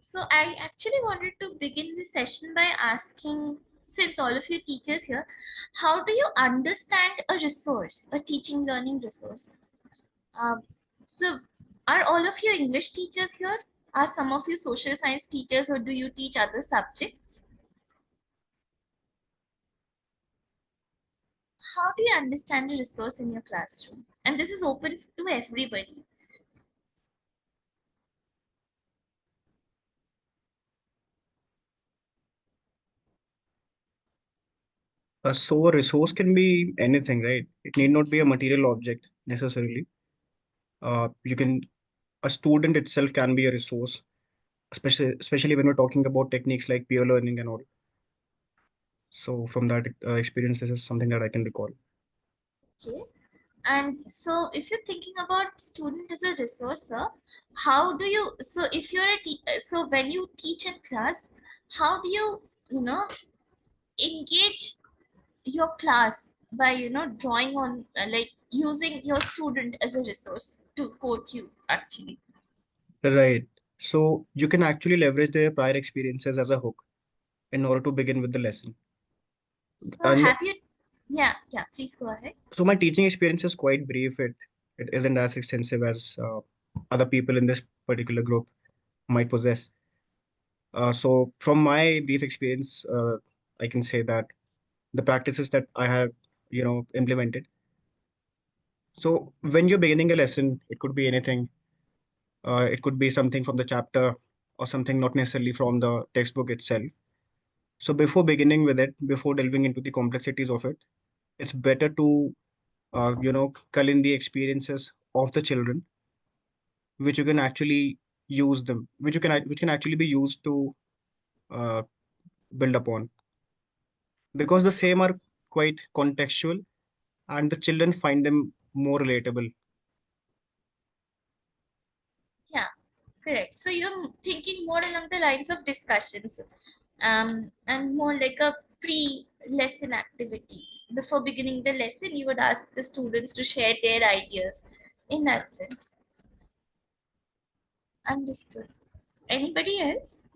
So I actually wanted to begin this session by asking, since all of you teachers here, how do you understand a resource, a teaching learning resource? Um, so are all of you English teachers here? Are some of you social science teachers, or do you teach other subjects? How do you understand a resource in your classroom? And this is open to everybody. So a resource can be anything, right? It need not be a material object necessarily. You can A student itself can be a resource, especially when we're talking about techniques like peer learning and all. So from that experience, this is something that I can recall. Okay. And so if you're thinking about student as a resource, sir, how do you, so if you're so when you teach in class, how do you know, engage your class by, drawing on, like using your student as a resource to quote you actually. Right. So you can actually leverage their prior experiences as a hook in order to begin with the lesson. So And have you, yeah, yeah, please go ahead. so my teaching experience is quite brief. It isn't as extensive as other people in this particular group might possess. So from my brief experience, I can say that the practices that I have, implemented. So when you're beginning a lesson, it could be anything. It could be something from the chapter or something not necessarily from the textbook itself. So before beginning with it, before delving into the complexities of it, it's better to, cull in the experiences of the children, which you can actually use them, which can actually be used to uh, build upon, because the Okay. same are quite contextual and the children find them more relatable. Yeah, correct. So you're thinking more along the lines of discussions, and more like a pre-lesson activity. Before beginning the lesson, you would ask the students to share their ideas in that sense. Understood. Anybody else?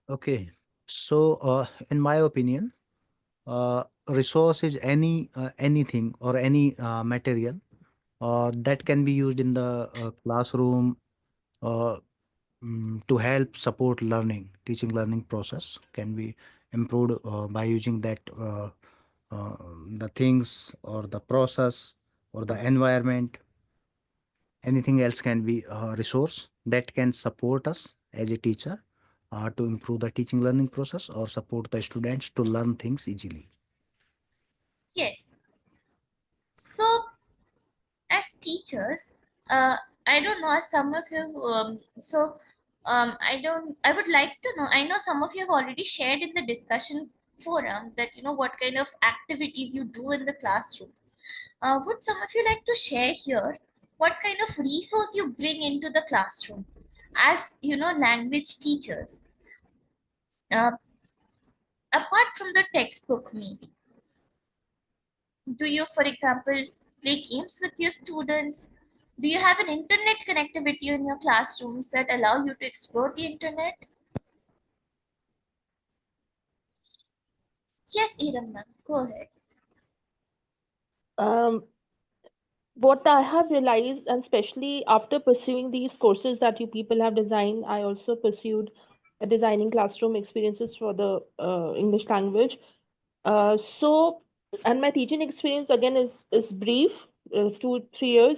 Okay. So, in my opinion, resource is anything or any material that can be used in the classroom uh, to help support learning. Teaching learning process can be improved by using that uh, the things or the process or the environment. Anything else can be a resource that can support us as a teacher to improve the teaching learning process or support the students to learn things easily. Yes. So as teachers, uh, I don't know, as some of you, I would like to know, I know some of you have already shared in the discussion forum that, what kind of activities you do in the classroom. Would some of you like to share here what kind of resource you bring into the classroom as, language teachers, uh, apart from the textbook maybe? Do you, for example, play games with your students? Do you have an internet connectivity in your classrooms that allow you to explore the internet? Yes, Iram ma'am, go ahead. Um, what I have realized, and especially after pursuing these courses that you people have designed, I also pursued designing classroom experiences for the English language. So, and my teaching experience again is brief, 2 3 years.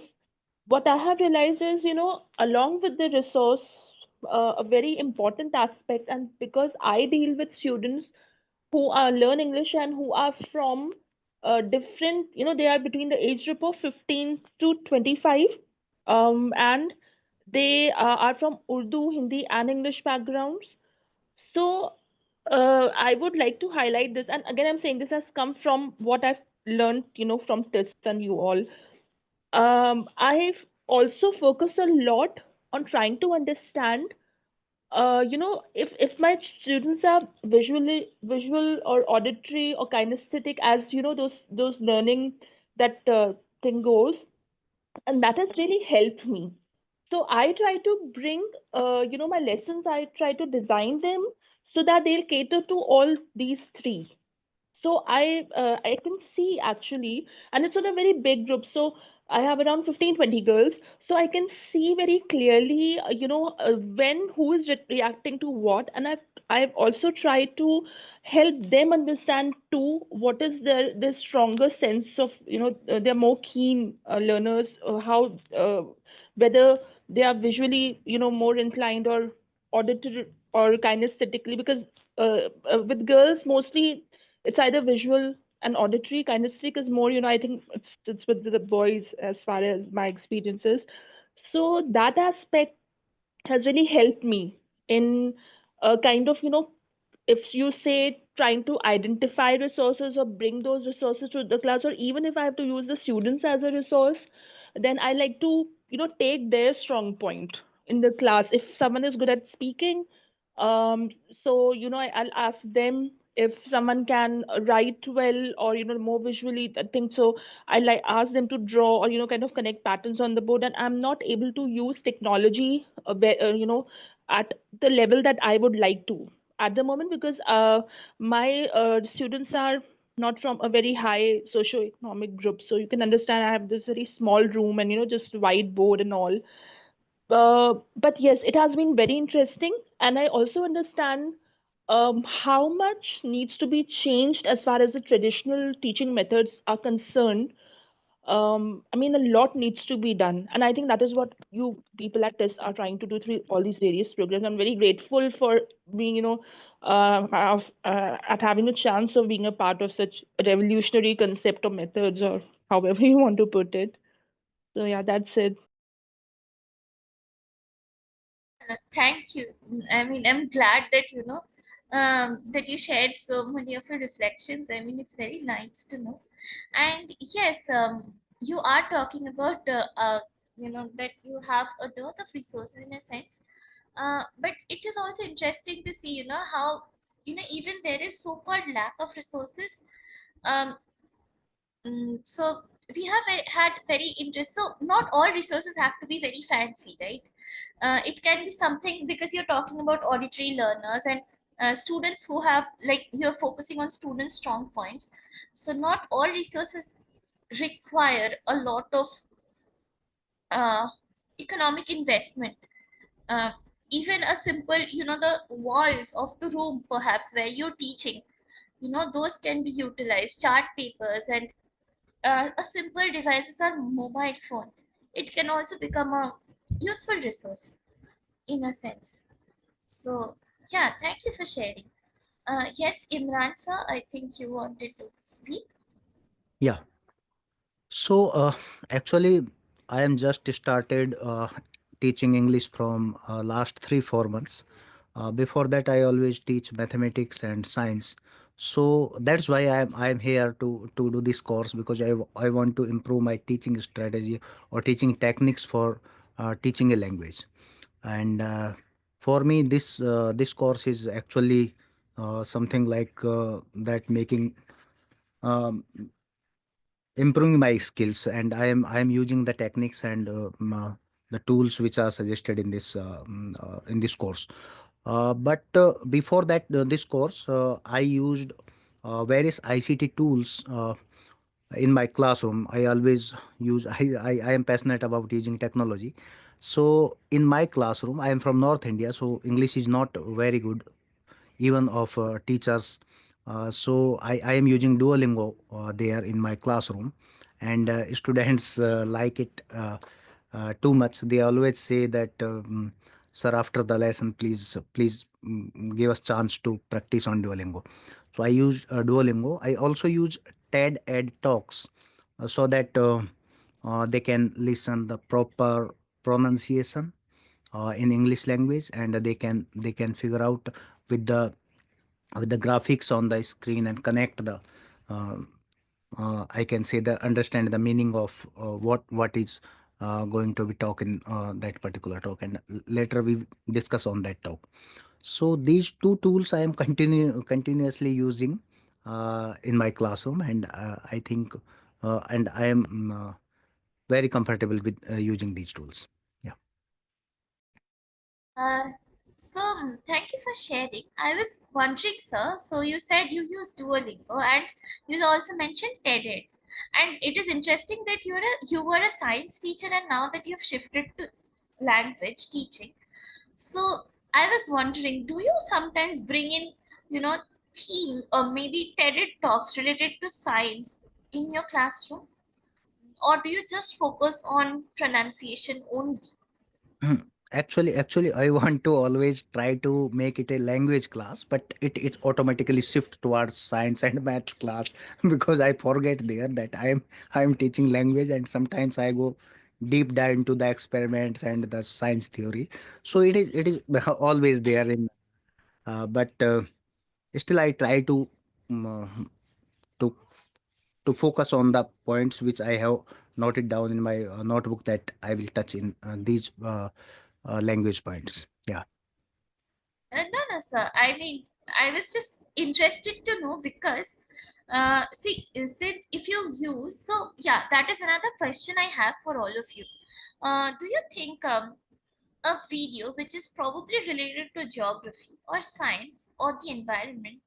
What I have realized is, along with the resource, a very important aspect, and because I deal with students who are learn English and who are from different, they are between the age group of 15 to 25, and they are from Urdu, Hindi, and English backgrounds. So I would like to highlight this, and again, I'm saying this has come from what I've learned, from this and you all. I've also focused a lot on trying to understand, if my students are visual or auditory or kinesthetic, as those learning that thing goes, and that has really helped me. So I try to bring, my lessons, I try to design them so that they'll cater to all these three. So I can see actually, and it's on a very big group. So I have around 15-20 girls. So I can see very clearly, when who is reacting to what, and I've also tried to help them understand too what is their stronger sense of, they're more keen learners, how whether they are visually, more inclined, or auditory or kinesthetically, because with girls mostly it's either visual and auditory. Kinesthetic is more, I think it's with the boys as far as my experience is. So that aspect has really helped me in kind of, if you say trying to identify resources or bring those resources to the class, or even if I have to use the students as a resource, then I like to, take their strong point in the class. If someone is good at speaking, um, so, I'll ask them if someone can write well, or, more visually, I think so. I like ask them to draw, or, kind of connect patterns on the board. And I'm not able to use technology, at the level that I would like to at the moment, because my students are not from a very high socioeconomic group. So you can understand I have this very small room and, just whiteboard and all. But yes, it has been very interesting, and I also understand how much needs to be changed as far as the traditional teaching methods are concerned. I mean, a lot needs to be done, and I think that is what you people at TEST are trying to do through all these various programs. I'm very grateful for being, at having a chance of being a part of such a revolutionary concept or methods, or however you want to put it. So yeah, that's it. Thank you. I mean, I'm glad that that you shared so many of your reflections. I mean, it's very nice to know. And yes, you are talking about that you have a dearth of resources in a sense. But it is also interesting to see how even there is so-called lack of resources. Um, so we have had very interest. So not all resources have to be very fancy, right? It can be something, because you're talking about auditory learners and students who have, like, you're focusing on students' strong points. So not all resources require a lot of uh, economic investment. uh, Even a simple, the walls of the room perhaps where you're teaching, those can be utilized. Chart papers and a simple device is our mobile phone. It can also become a useful resource in a sense. So, yeah, thank you for sharing. Yes, Imran sir, I think you wanted to speak. Yeah. So actually, I am just started teaching English from last 3 4 months. Before that, I always teach mathematics and science. So that's why I'm here to do this course, because I want to improve my teaching strategy or teaching techniques for teaching a language. And for me, this course is actually something like that, making um, improving my skills, and I am using the techniques and the tools which are suggested in this course. But before that, this course, I used various ICT tools in my classroom. I always use I am passionate about using technology. So in my classroom, I am from North India, so English is not very good, even of teachers. So I am using Duolingo there in my classroom, and students like it too much. They always say that, sir, after the lesson, please give us chance to practice on Duolingo. So I use Duolingo. I also use TED Ed Talks, so that they can listen the proper pronunciation in English language, and they can figure out with the graphics on the screen and connect the uh, I can say the understand the meaning of what is going to be talk in that particular talk, and later we discuss on that talk. So these two tools I am continuously using in my classroom, and I think and I am very comfortable with using these tools. Yeah. Uh, Thank you for sharing. I was wondering, sir. So you said you use Duolingo, and you also mentioned TED. And it is interesting that you were a science teacher, and now that you've shifted to language teaching. So I was wondering, do you sometimes bring in, you know, theme or maybe TED talks related to science in your classroom, or do you just focus on pronunciation only? Actually, I want to always try to make it a language class, but it automatically shift towards science and maths class because I forget there that I'm teaching language, and sometimes I go deep dive into the experiments and the science theory. So it is always there in, but still I try um, uh, to to focus on the points which I have noted down in my notebook that I will touch in these language points. Yeah. No, no, sir. I mean, I was just interested to know because, see, since if you use, so yeah, that is another question I have for all of you. Do you think a video which is probably related to geography or science or the environment,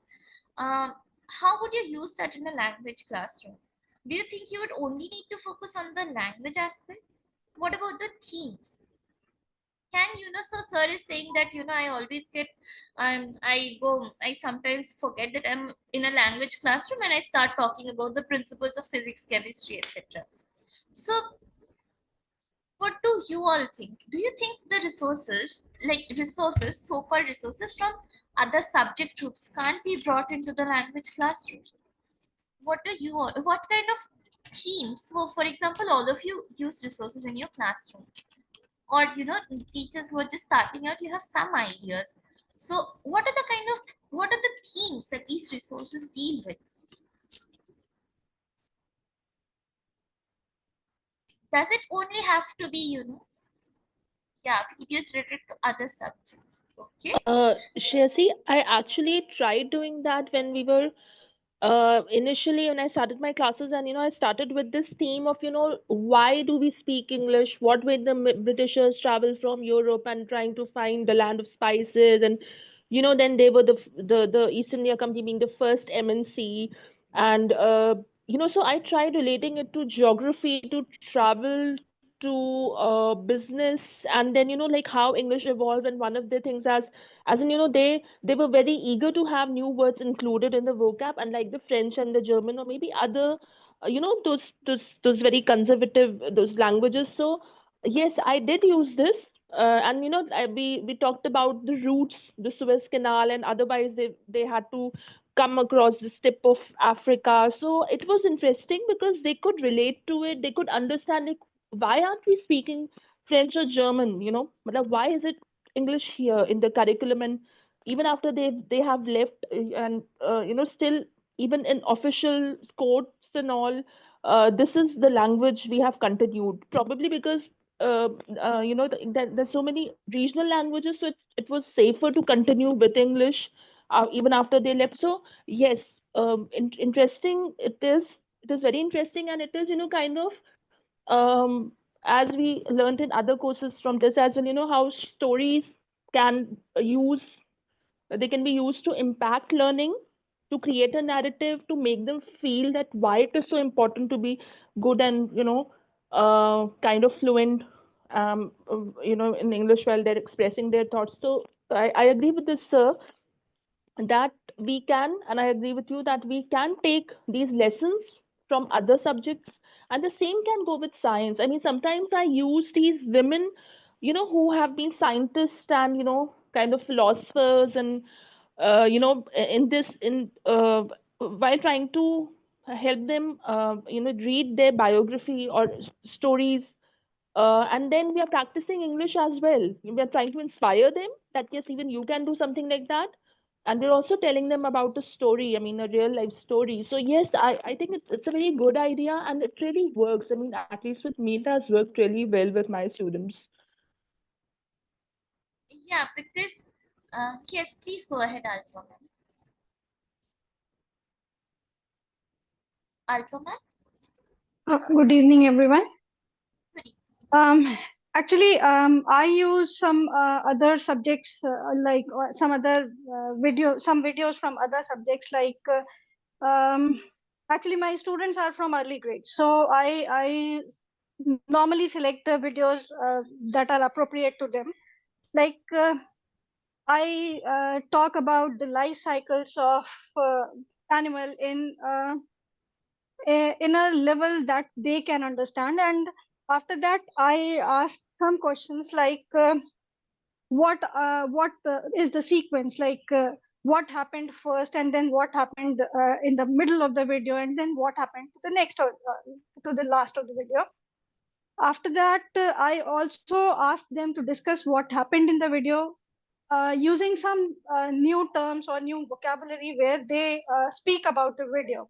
um, how would you use that in a language classroom? Do you think you would only need to focus on the language aspect? What about the themes? Can so sir is saying that I always get I sometimes forget that I'm in a language classroom and I start talking about the principles of physics, chemistry, etc. So what do you all think? Do you think the resources, so-called resources from other subject groups can't be brought into the language classroom? What do you all, what kind of themes? So for example, all of you use resources in your classroom, or teachers who are just starting out, you have some ideas. So what are the themes that these resources deal with? Does it only have to be yeah, videos related to other subjects? Okay. Shreyasi, I actually tried doing that when we were initially when I started my classes, and I started with this theme of why do we speak English? What made the Britishers travel from Europe and trying to find the land of spices? And then they were the East India Company being the first MNC, and so I tried relating it to geography, to travel, to business, and then like how English evolved. And one of the things, as in they were very eager to have new words included in the vocab, unlike the French and the German, or maybe other those very conservative those languages. So yes, I did use this. And we talked about the routes, the Suez Canal, and otherwise they had to come across the tip of Africa. So it was interesting because they could relate to it. They could understand, like, why aren't we speaking French or German? Like, why is it English here in the curriculum? And even after they have left, and still, even in official courts and all, this is the language we have continued. Probably because uh, there's so many regional languages, so it was safer to continue with English even after they left. So yes, interesting. It is. It is very interesting, and it is kind of as we learned in other courses from this as well. How stories can use they can be used to impact learning, to create a narrative, to make them feel that why it is so important to be good and kind of fluent in English while they're expressing their thoughts. So I agree with this, sir, that we can, and I agree with you that we can take these lessons from other subjects, and the same can go with science. I mean, sometimes I use these women, who have been scientists and, kind of philosophers, and, in this, in, while trying to help them, read their biography or stories, and then we are practicing English as well. We are trying to inspire them that yes, even you can do something like that. And we're also telling them about a story, I mean, a real life story. So yes, I think it's a very good idea, and it really works. I mean, at least with me, it has worked really well with my students. Yeah, because yes, please go ahead, Alpha Man. Good evening, everyone. Good evening. Um, Actually, I use some other subjects like some other some videos from other subjects like actually my students are from early grades, so I normally select the videos that are appropriate to them. Like I talk about the life cycles of animal in a level that they can understand, and after that I ask some questions like what is the sequence, like what happened first and then what happened in the middle of the video and then what happened to the next to the last of the video. After that I also ask them to discuss what happened in the video using some new terms or new vocabulary where they speak about the video.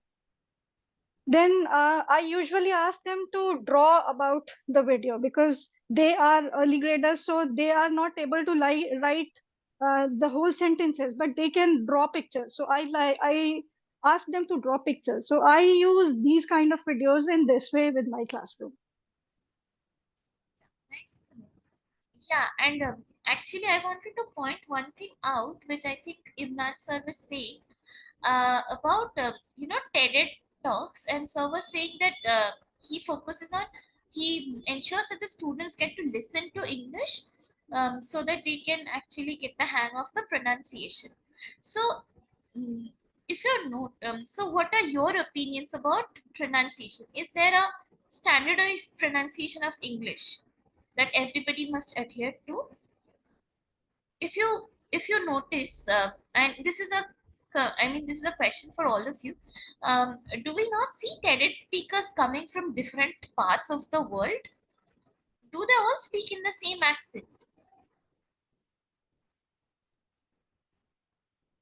Then I usually ask them to draw about the video because they are early graders, so they are not able to write the whole sentences, but they can draw pictures. So I ask them to draw pictures. So I use these kind of videos in this way with my classroom. Nice. Yeah, and actually, I wanted to point one thing out, which I think Imran sir was saying about TED talks, and sir was saying that he focuses on, he ensures that the students get to listen to English, so that they can actually get the hang of the pronunciation. So, mm, if you're not, so what are your opinions about pronunciation? Is there a standardized pronunciation of English that everybody must adhere to? If you notice, and this is a this is a question for all of you. Do we not see TED speakers coming from different parts of the world? Do they all speak in the same accent?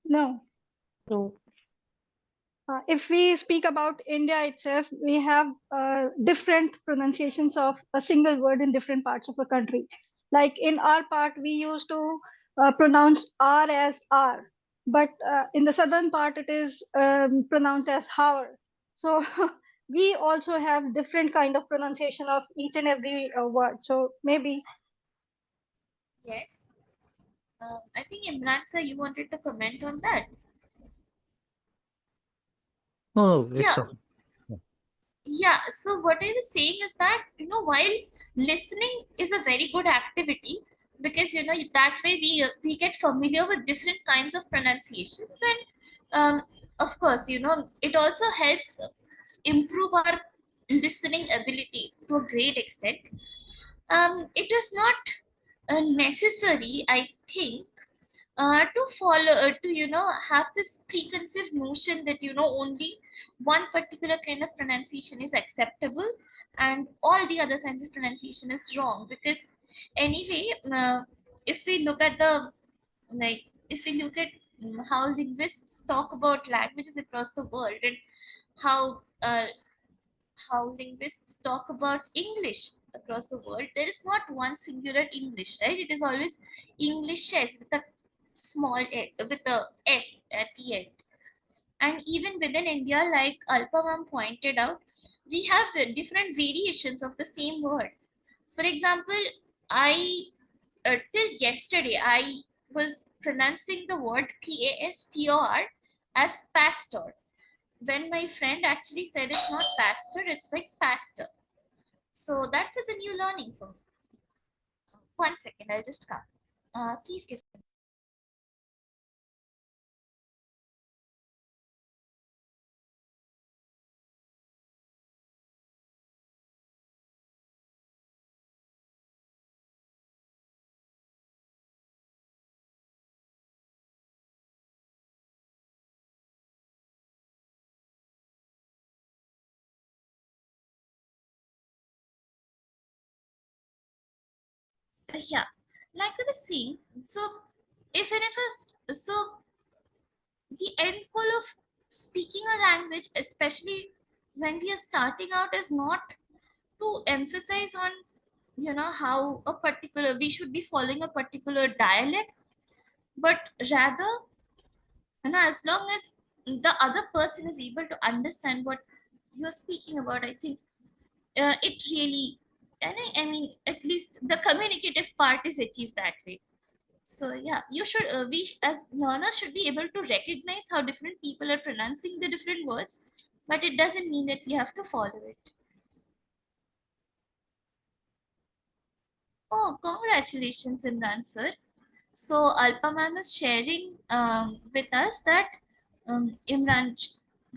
No. No. If we speak about India itself, we have different pronunciations of a single word in different parts of the country. Like in our part, we used to pronounce R as R, but in the southern part, it is pronounced as hour. So we also have different kind of pronunciation of each and every word. So maybe. Yes. I think Imran sir, you wanted to comment on that. No, no, it's Yeah. Yeah, so what I was saying is that, while listening is a very good activity, because that way we get familiar with different kinds of pronunciations, and of course, it also helps improve our listening ability to a great extent. It is not necessary, I think, to follow, to have this preconceived notion that only one particular kind of pronunciation is acceptable and all the other kinds of pronunciation is wrong. Because anyway, if we look at the like if we look at how linguists talk about languages across the world, and how linguists talk about English across the world, there is not one singular English, right? It is always Englishes with a with a S at the end. And even within India, like Alpamam pointed out, we have different variations of the same word. For example, I till yesterday I was pronouncing the word pastor as pastor, when my friend actually said it's not pastor, it's like pastor. So that was a new learning for me. 1 second, I'll just come. Please give. Yeah, like I was saying, so even if so the end goal of speaking a language, especially when we are starting out, is not to emphasize on how a particular we should be following a particular dialect, but rather, as long as the other person is able to understand what you're speaking about, I think it really And I mean, at least the communicative part is achieved that way. So yeah, you should, we as learners should be able to recognize how different people are pronouncing the different words, but it doesn't mean that we have to follow it. Oh, congratulations, Imran sir. So Alpa ma'am is sharing with us that Imran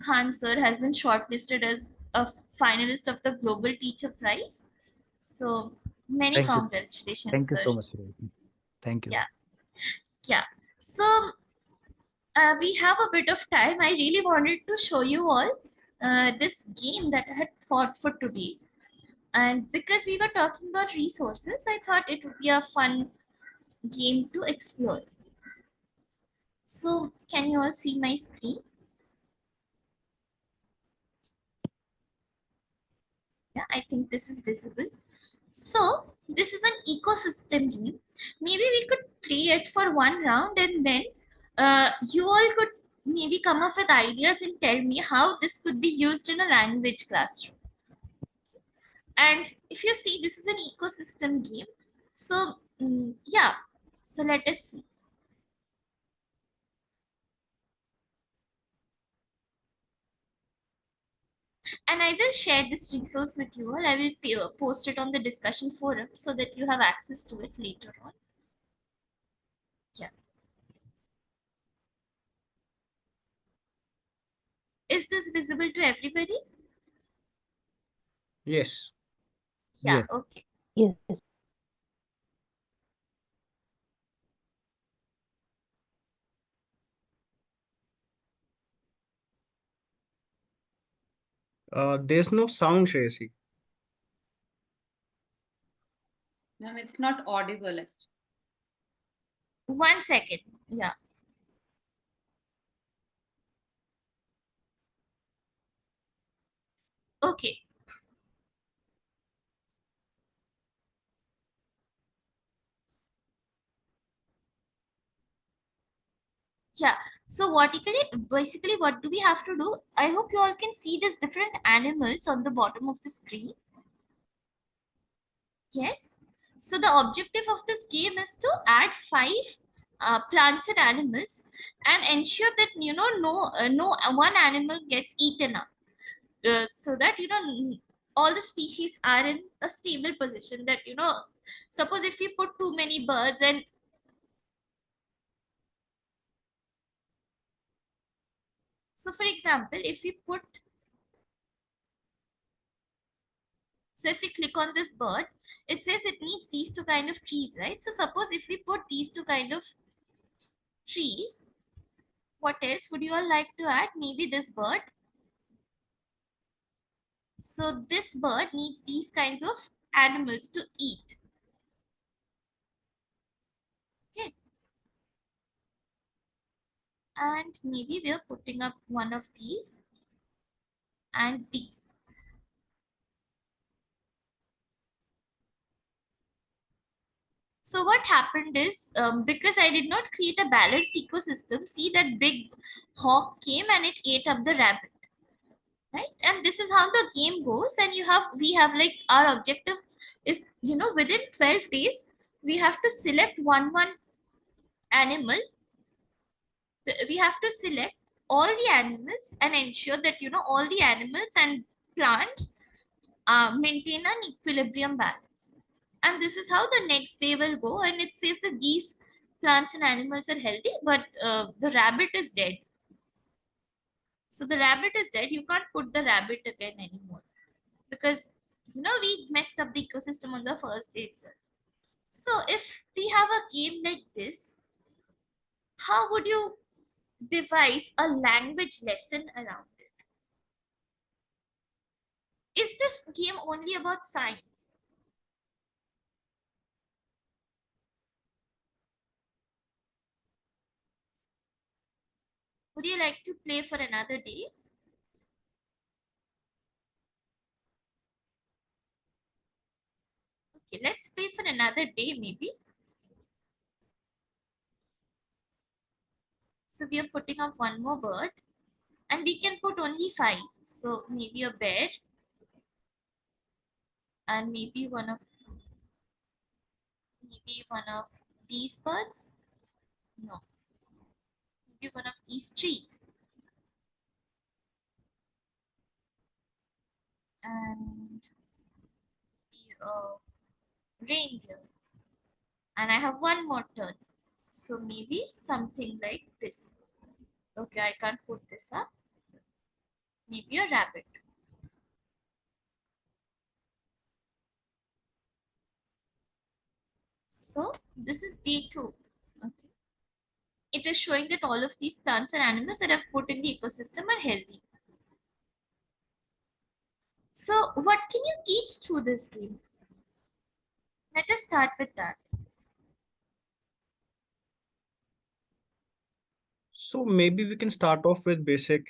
Khan sir has been shortlisted as a finalist of the Global Teacher Prize. So many Thank you. congratulations, Thank you sir. so much, Rosy. Thank you. Yeah, yeah. So we have a bit of time. I really wanted to show you all this game that I had thought for today. And because we were talking about resources, I thought it would be a fun game to explore. So can you all see my screen? Yeah, I think this is visible. So this is an ecosystem game. Maybe we could play it for one round and then you all could maybe come up with ideas and tell me how this could be used in a language classroom. And if you see, this is an ecosystem game. So yeah, so let us see. And I will share this resource with you all. I will post it on the discussion forum so that you have access to it later on. Yeah. Is this visible to everybody? Yes. Yeah, Yes. okay. Yes. There's no sound, Shreyasi. Ma'am, it's not audible. 1 second. Yeah. Okay. Yeah. So basically, what do we have to do? I hope you all can see these different animals on the bottom of the screen. Yes. So the objective of this game is to add five plants and animals and ensure that no one animal gets eaten up. So that all the species are in a stable position. That suppose if we put too many birds and so for example, if we click on this bird, it says it needs these two kind of trees, right? So suppose if we put these two kind of trees, what else would you all like to add? Maybe this bird. So this bird needs these kinds of animals to eat. Okay. And maybe we are putting up one of these and these. So what happened is, because I did not create a balanced ecosystem, see that big hawk came and it ate up the rabbit, right? And this is how the game goes. And we have like our objective is, within 12 days, we have to select one animal. We have to select all the animals and ensure that, all the animals and plants maintain an equilibrium balance. And this is how the next day will go. And it says that these plants and animals are healthy, but the rabbit is dead. So the rabbit is dead. You can't put the rabbit again anymore because we messed up the ecosystem on the first day itself. So if we have a game like this, how would you devise a language lesson around it? Is this game only about science? Would you like to play for another day? Okay, let's play for another day maybe. So we are putting up one more bird and we can put only five. So maybe a bear, and maybe one of these birds. No, maybe one of these trees. And the reindeer. And I have one more turn. So maybe something like this. Okay, I can't put this up. Maybe a rabbit. So this is day 2. Okay. It is showing that all of these plants and animals that I've put in the ecosystem are healthy. So what can you teach through this game? Let us start with that. So maybe we can start off with basic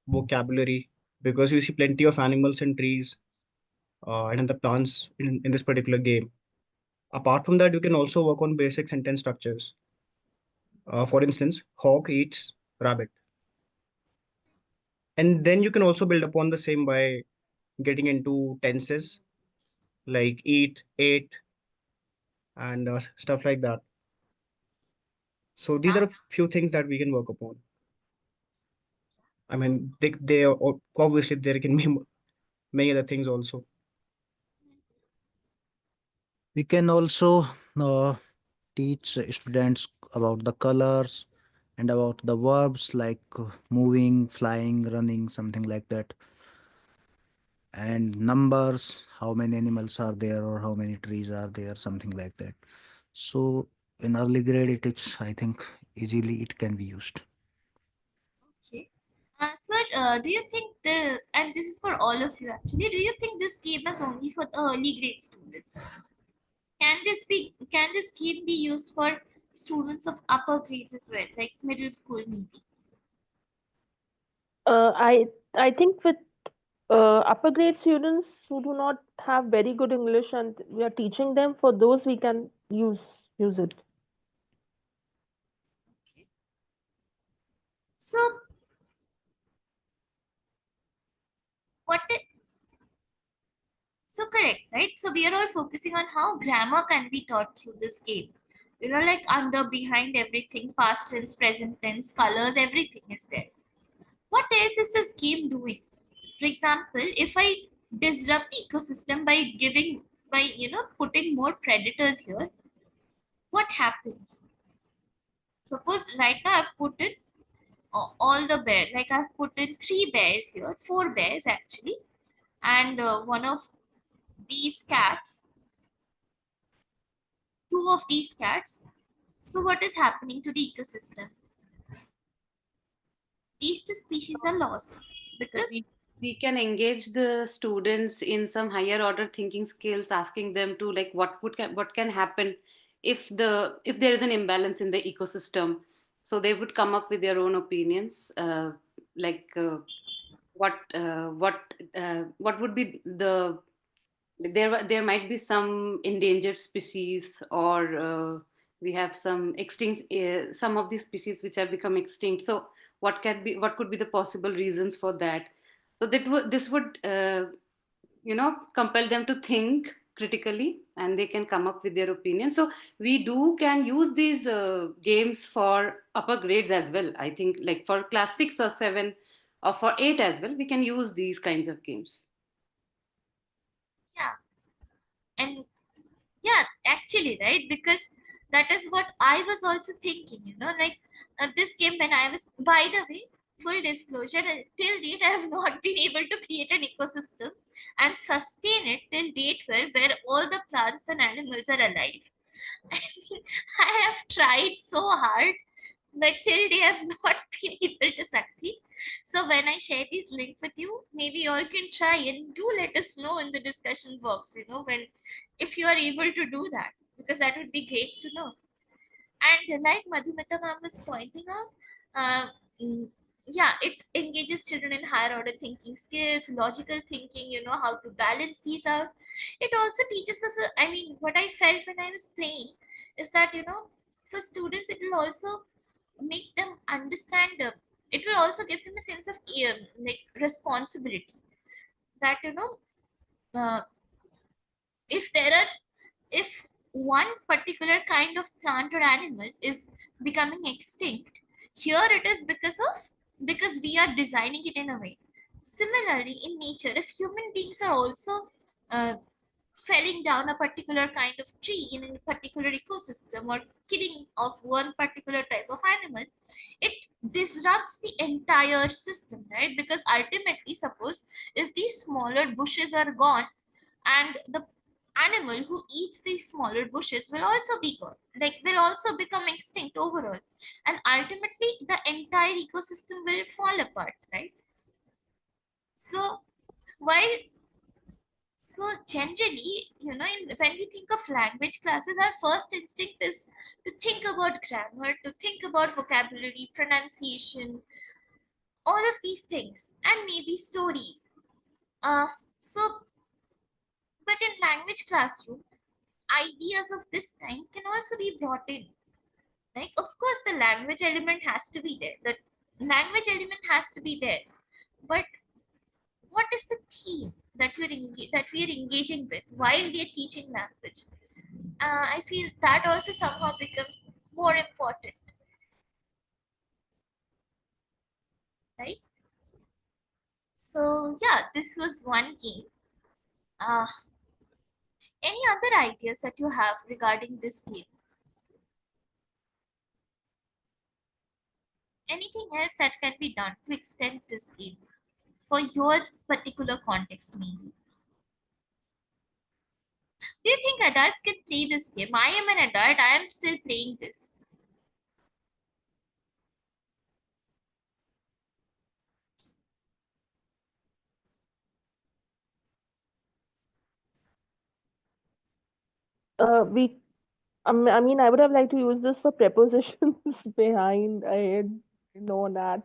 vocabulary because you see plenty of animals and trees and the plants in this particular game. Apart from that, you can also work on basic sentence structures. For instance, hawk eats rabbit. And then you can also build upon the same by getting into tenses like eat, ate, and stuff like that. So these are a few things that we can work upon. I mean, obviously there can be many other things also. We can also uh, teach students about the colors and about the verbs like moving, flying, running, something like that, and numbers, how many animals are there or how many trees are there, something like that. So in early grade, it is, I think, easily it can be used. Okay. Sir, do you think and this is for all of you actually, do you think this game is only for the early grade students? Can this game be used for students of upper grades as well, like middle school maybe? I think with upper grade students who do not have very good English and we are teaching them, for those we can use it. Okay. So what i- so correct, right? So we are all focusing on how grammar can be taught through this game. Like under, behind everything, past tense, present tense, colors, everything is there. What else is this game doing? For example, if I disrupt the ecosystem by putting more predators here, what happens? Suppose right now I've put in all the bear, like I've put in 3 bears here, 4 bears actually, and one of these cats, 2 of these cats. So what is happening to the ecosystem? These 2 species are lost So we, because we can engage the students in some higher order thinking skills, asking them to like what can happen if there is an imbalance in the ecosystem. So they would come up with their own opinions, like what would be there might be some endangered species, or we have some extinct some of these species which have become extinct. So what could be the possible reasons for that? So this would compel them to think critically, and they can come up with their opinion. So we do can use these games for upper grades as well. I think like for class 6 or 7 or for 8 as well, we can use these kinds of games. yeah, and yeah, actually, right? Because that is what I was also thinking, like this game when I was, by the way, full disclosure, till date, I have not been able to create an ecosystem and sustain it till date where all the plants and animals are alive. I mean, I have tried so hard, but till they have not been able to succeed. So when I share this link with you, maybe you all can try and do let us know in the discussion box, when if you are able to do that, because that would be great to know. And like Madhumita ma'am was pointing out, uh, mm, yeah, it engages children in higher order thinking skills, logical thinking, how to balance these out. It also teaches us, I mean, what I felt when I was playing is that, for students, it will also make them understand, it will also give them a sense of like responsibility, that, uh, if one particular kind of plant or animal is becoming extinct, here it is because we are designing it in a way. Similarly, in nature, if human beings are also uh, felling down a particular kind of tree in a particular ecosystem or killing of one particular type of animal, it disrupts the entire system, right? Because ultimately, suppose if these smaller bushes are gone, and the animal who eats these smaller bushes will also be gone, like will also become extinct overall, and ultimately the entire ecosystem will fall apart, right? So while so generally, when we think of language classes, our first instinct is to think about grammar, to think about vocabulary, pronunciation, all of these things, and maybe stories. Uh, so, but in language classroom, ideas of this kind can also be brought in. Like, of course, the language element has to be there. The language element has to be there. But what is the theme that we are engaging with while we are teaching language? I feel that also somehow becomes more important, right? So yeah, this was one game. Uh, any other ideas that you have regarding this game? Anything else that can be done to extend this game for your particular context, maybe? Do you think adults can play this game? I am an adult, I am still playing this. We I mean, I would have liked to use this for prepositions behind. I had known that,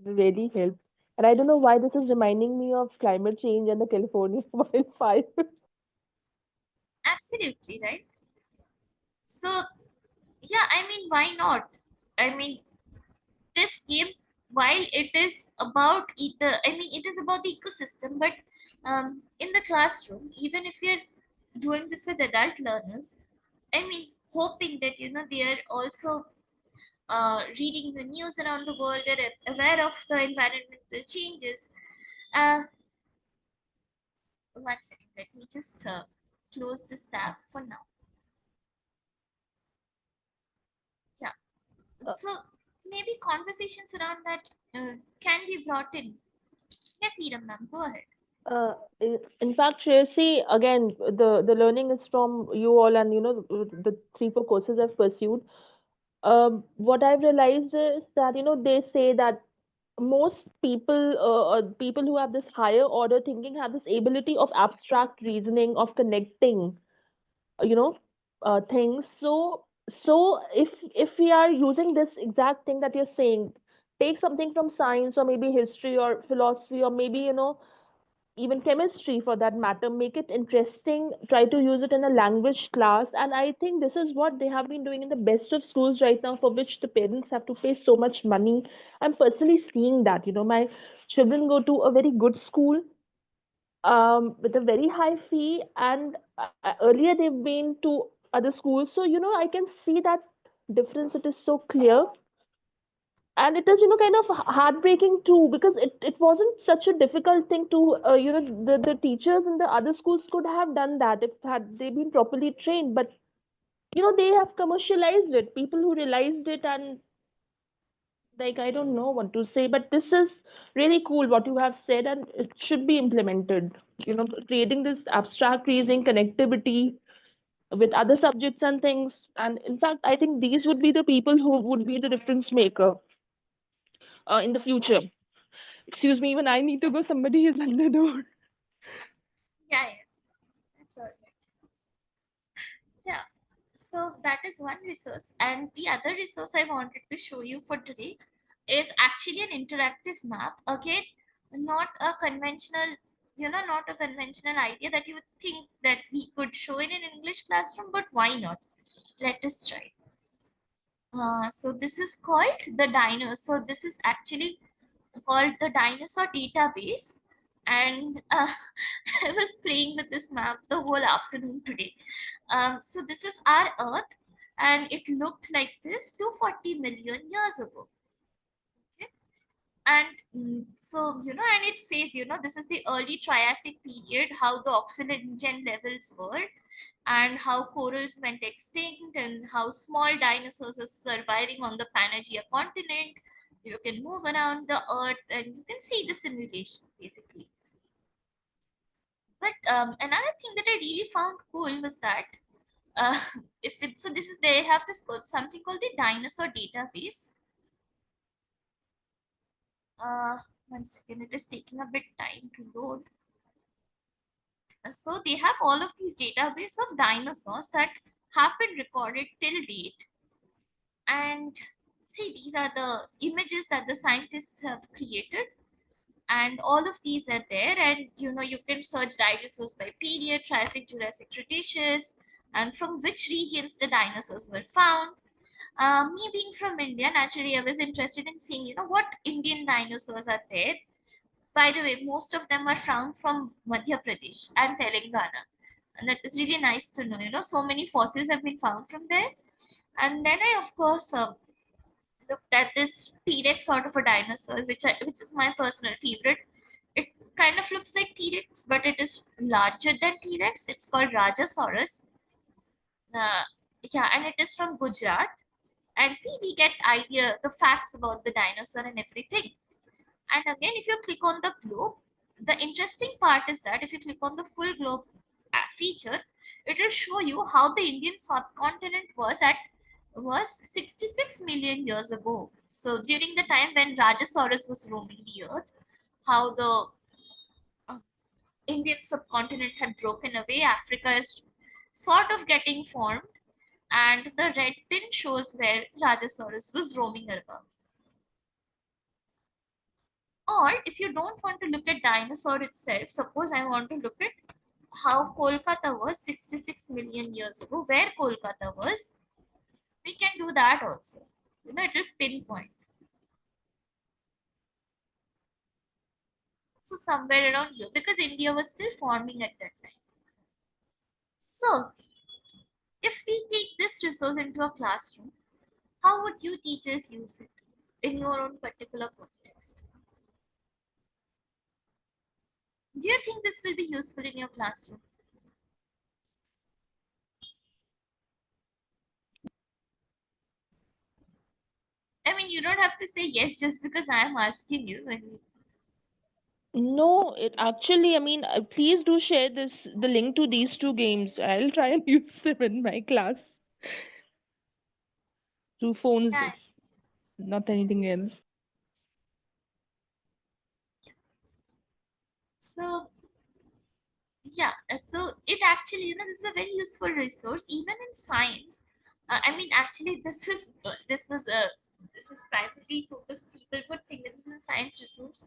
really helped. And I don't know why this is reminding me of climate change and the California wildfire. Absolutely, right? So, yeah, I mean, why not? I mean, this game, while it is about it is about the ecosystem, but in the classroom, even if you're doing this with adult learners, I mean, hoping that they are also reading the news around the world, they're aware of the environmental changes. Uh, 1 second, let me just close this tab for now. Yeah. Uh, So maybe conversations around that can be brought in. Yes, Edam ma'am, go ahead. in fact, Shreyasi, again, the learning is from you all, and the 3 4 courses I've pursued. What I've realized is that they say that most people who have this higher order thinking have this ability of abstract reasoning, of connecting, you know, things. So if we are using this exact thing that you're saying, take something from science or maybe history or philosophy or maybe even chemistry for that matter, make it interesting, try to use it in a language class. And I think this is what they have been doing in the best of schools right now, for which the parents have to pay so much money. I'm personally seeing that, my children go to a very good school, with a very high fee, and earlier they've been to other schools, so I can see that difference. It is so clear, and it is kind of heartbreaking too, because it wasn't such a difficult thing to the teachers in the other schools could have done that if had they been properly trained, but they have commercialized it, people who realized it, and like, I don't know what to say, but this is really cool what you have said, and it should be implemented, creating this abstract reasoning connectivity with other subjects and things. And in fact, I think these would be the people who would be the difference maker in the future. Excuse me, even I need to go. Somebody is at the door. Yeah, yeah, that's all right. Yeah. So that is one resource. And the other resource I wanted to show you for today is actually an interactive map. Again, not a conventional, not a conventional idea that you would think that we could show in an English classroom, but why not? Let us try. So this is called the dino. So this is actually called the dinosaur database. and I was playing with this map the whole afternoon today. So this is our Earth, and it looked like this 240 million years ago. Okay? And so, and it says, this is the early Triassic period, how the oxygen levels were, and how corals went extinct, and how small dinosaurs are surviving on the Pangaea continent. You can move around the Earth and you can see the simulation basically. But another thing that I really found cool was that uh, if it so this is they have this called something called the dinosaur database. Uh, 1 second, it is taking a bit time to load. So they have all of these database of dinosaurs that have been recorded till date, and see, these are the images that the scientists have created, and all of these are there. And you can search dinosaurs by period: Triassic, Jurassic, Cretaceous, and from which regions the dinosaurs were found. Me being from India, naturally I was interested in seeing what Indian dinosaurs are there. By the way, most of them are found from Madhya Pradesh and Telangana, and that is really nice to know. So many fossils have been found from there. And then I, of course, looked at this T-Rex sort of a dinosaur, which is my personal favorite. It kind of looks like T-Rex, but it is larger than T-Rex. It's called Rajasaurus. Uh, yeah, and it is from Gujarat. And see, we get idea the facts about the dinosaur and everything. And again, if you click on the globe, the interesting part is that if you click on the full globe feature, it will show you how the Indian subcontinent was 66 million years ago. So during the time when Rajasaurus was roaming the earth, how the uh, Indian subcontinent had broken away, Africa is sort of getting formed, and the red pin shows where Rajasaurus was roaming around. Or if you don't want to look at dinosaur itself, suppose I want to look at how Kolkata was 66 million years ago, where Kolkata was, we can do that also. It will pinpoint. So somewhere around here, because India was still forming at that time. So if we take this resource into a classroom, how would you teachers use it in your own particular context? Do you think this will be useful in your classroom? I mean, you don't have to say yes just because I am asking you. No, it actually, I mean, please do share the link to these two games. I'll try and use them in my class through phones, Yeah. not anything else. So yeah, so it actually, this is a very useful resource even in science. I mean, actually, this is primarily focused. People would think that this is a science resource,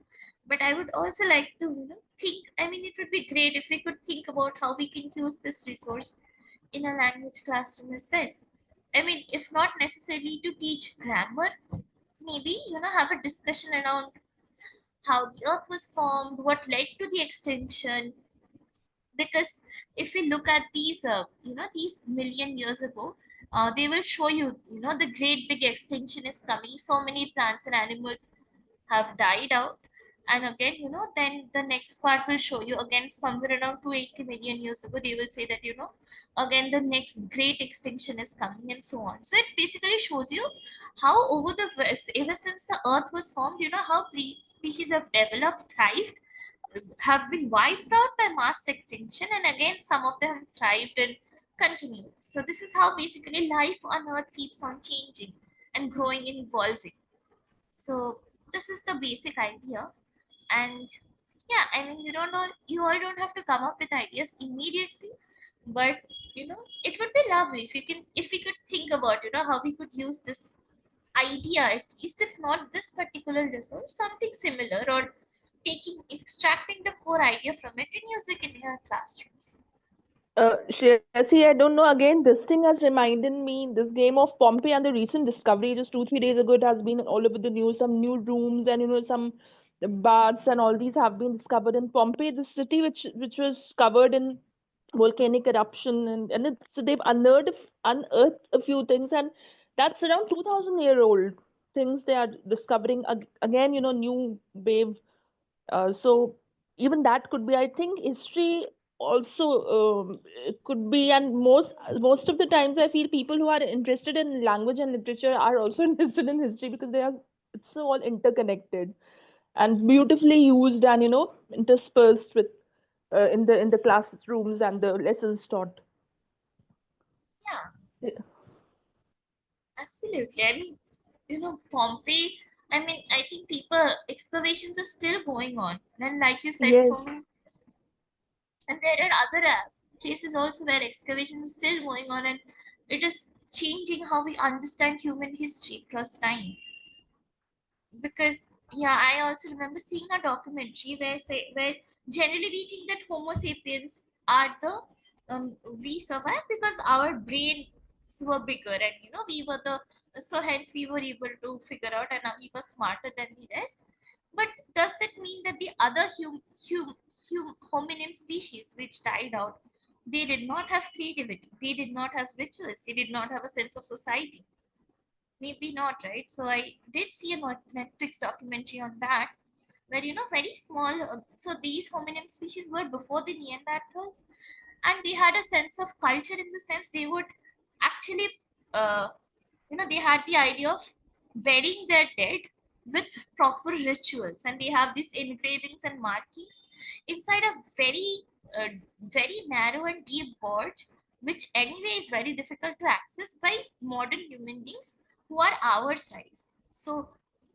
but I would also like to think. I mean, it would be great if we could think about how we can use this resource in a language classroom as well. I mean, if not necessarily to teach grammar, maybe have a discussion around how the Earth was formed, what led to the extinction. Because if we look at these these million years ago, they will show you the great big extinction is coming, so many plants and animals have died out. And again, then the next part will show you again somewhere around 280 million years ago, they will say that again the next great extinction is coming, and so on. So it basically shows you how over the ever since the earth was formed, how species have developed, thrived, have been wiped out by mass extinction, and again some of them thrived and continued. So this is how basically life on earth keeps on changing and growing and evolving. So this is the basic idea. And yeah, I mean, you all don't have to come up with ideas immediately, but it would be lovely if we could think about how we could use this idea, at least if not this particular resource, something similar, or extracting the core idea from it and use it in your classrooms. Shreyasi, I don't know. Again, this thing has reminded me this game of Pompeii and the recent discovery just 2-3 days ago. It has been all over the news. Some new rooms and some the baths and all these have been discovered in Pompeii, the city which was covered in volcanic eruption, and it's, so they've unearthed a few things, and that's around 2000-year old things they are discovering again, new wave. So even that could be, I think, history also, it could be, and most of the times I feel people who are interested in language and literature are also interested in history, because they are, it's so all interconnected and beautifully used, and interspersed with in the classrooms and the lessons taught. Yeah, Yeah. absolutely. I mean, Pompeii, I mean, I think people excavations are still going on. And like you said, Yes. so many, and there are other places also where excavations are still going on, and it is changing how we understand human history across time. Because yeah, I also remember seeing a documentary where generally we think that Homo sapiens are the we survived because our brains were bigger, and we were the, so hence we were able to figure out, and we were smarter than the rest. But does that mean that the other hominin species which died out, they did not have creativity, they did not have rituals, they did not have a sense of society? Maybe not, right? So I did see a Netflix documentary on that, where very small. So these hominin species were before the Neanderthals, and they had a sense of culture in the sense they would actually, uh, they had the idea of burying their dead with proper rituals, and they have these engravings and markings inside a uh, very narrow and deep gorge, which anyway is very difficult to access by modern human beings who are our size. So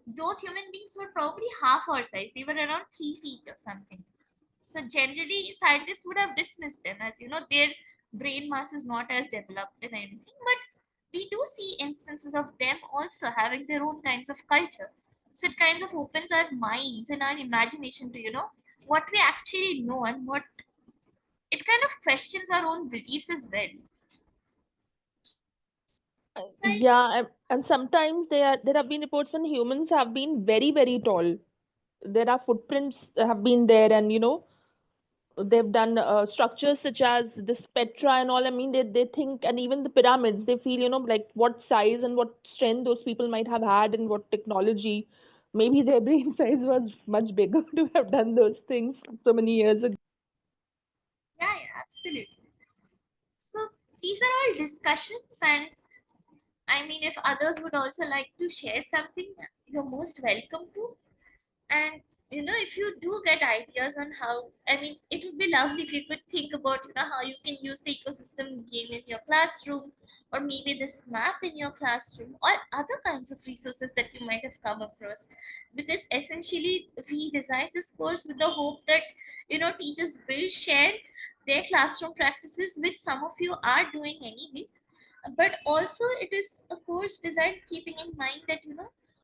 those human beings were probably half our size, they were around 3 feet or something. So generally, scientists would have dismissed them as their brain mass is not as developed and anything. But we do see instances of them also having their own kinds of culture. So it kind of opens our minds and our imagination to what we actually know, and what it kind of questions our own beliefs as well. So I think, Yeah, and sometimes there have been reports when humans have been very, very tall. There are footprints have been there, and they've done structures such as this Petra and all. I mean, they think, and even the pyramids, they feel, like what size and what strength those people might have had, and what technology. Maybe their brain size was much bigger to have done those things so many years ago. yeah, absolutely. So these are all discussions, and I mean, if others would also like to share something, you're most welcome to. And if you do get ideas on how, I mean, it would be lovely if you could think about how you can use the ecosystem game in your classroom, or maybe this map in your classroom, or other kinds of resources that you might have come across. Because essentially we designed this course with the hope that teachers will share their classroom practices, which some of you are doing anyway. But also it is of course designed keeping in mind that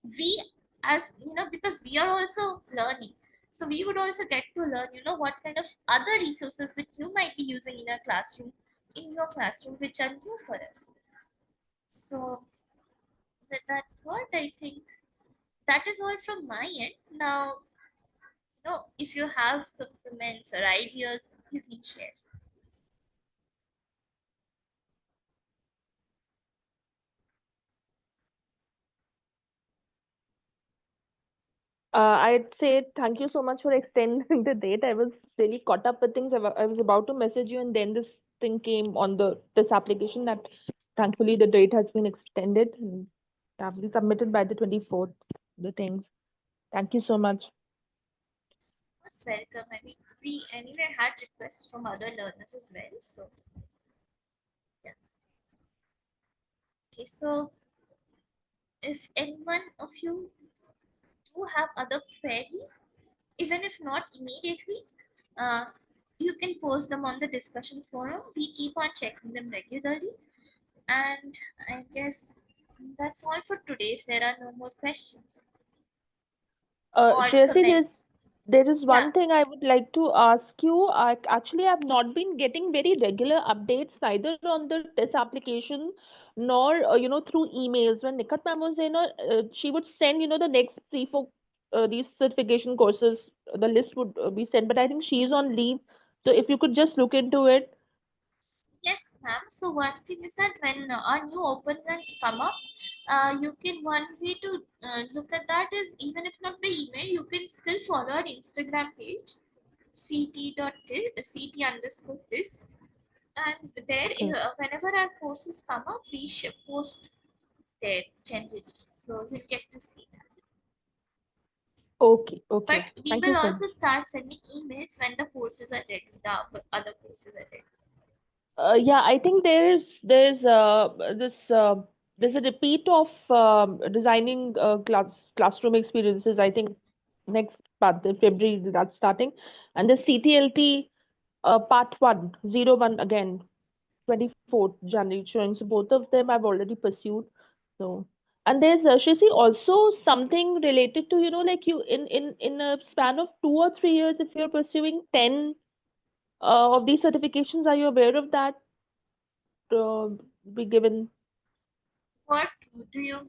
we, as because we are also learning, so we would also get to learn what kind of other resources that you might be using in your classroom, which are new for us. So with that thought, I think that is all from my end. Now, if you have some comments or ideas, you can share. I'd say thank you so much for extending the date. I was really caught up with things. I was about to message you, and then this thing came on this application that thankfully the date has been extended, and have been submitted by the 24th. The things. Thank you so much. Most welcome. I mean, we anyway had requests from other learners as well. So yeah. Okay, so if anyone of you do have other queries, even if not immediately, uh, you can post them on the discussion forum. We keep on checking them regularly. And I guess that's all for today if there are no more questions or Jesse, comments. there is Yeah, one thing I would like to ask you. Actually, I've not been getting very regular updates neither on the test application nor through emails. When Nikat ma'am was there, she would send the next 3 4 these certification courses, the list would be sent. But I think she's on leave, so if you could just look into it. Yes, ma'am. So one thing is that when our new open runs come up, you can one way to look at that is even if not by email, you can still follow our Instagram page, ct_this, and there Okay. whenever our courses come up, we post there generally, so you'll get to see that. Okay. But Okay. we Thank will you so also much. start sending emails when the courses are ready, the other courses are ready. Yeah, I think there's a repeat of designing classroom experiences. I think next month in February that's starting, and the CTLT part 101 again, 24th January showing. So both of them I've already pursued. So, and there's Shruti, also something related to, like you in a span of 2 or 3 years, if you're pursuing 10 of these certifications, are you aware of that? uh, be given. What do you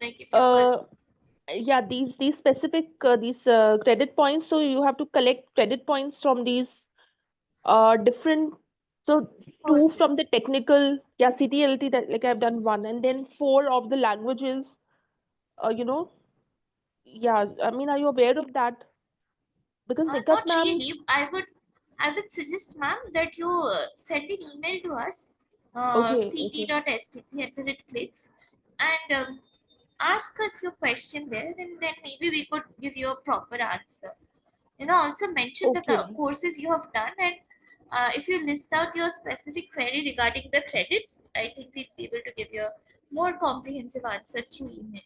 like if you uh yeah, these specific these credit points, so you have to collect credit points from these different, so two from courses? the technical, yeah, CTLT, that like I've done one, and then four of the languages, you know yeah, I mean, are you aware of that? Because Nikat Not ma'am. really. I would suggest, ma'am, that you send an email to us, Okay, okay, ct.stp@clicks, and ask us your question there, and then maybe we could give you a proper answer. Also mention the okay, courses you have done, and if you list out your specific query regarding the credits, I think we'll be able to give you a more comprehensive answer through email.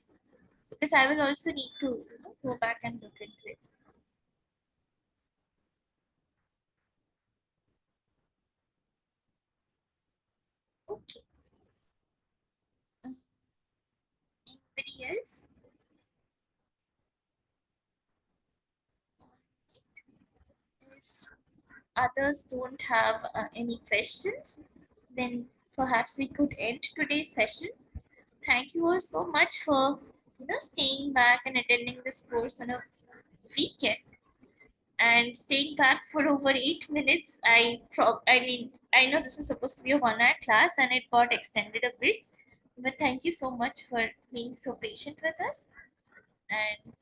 Because I will also need to go back and look into it. Okay. Anybody else? If others don't have any questions, then perhaps we could end today's session. Thank you all so much for staying back and attending this course on a weekend and staying back for over 8 minutes. I know this is supposed to be a 1 hour class and it got extended a bit, but thank you so much for being so patient with us, and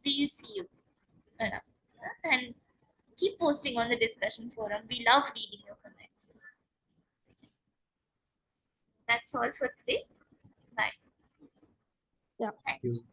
we'll see you around. And keep posting on the discussion forum. We love reading your comments. That's all for today. Bye. yeah. Thank You.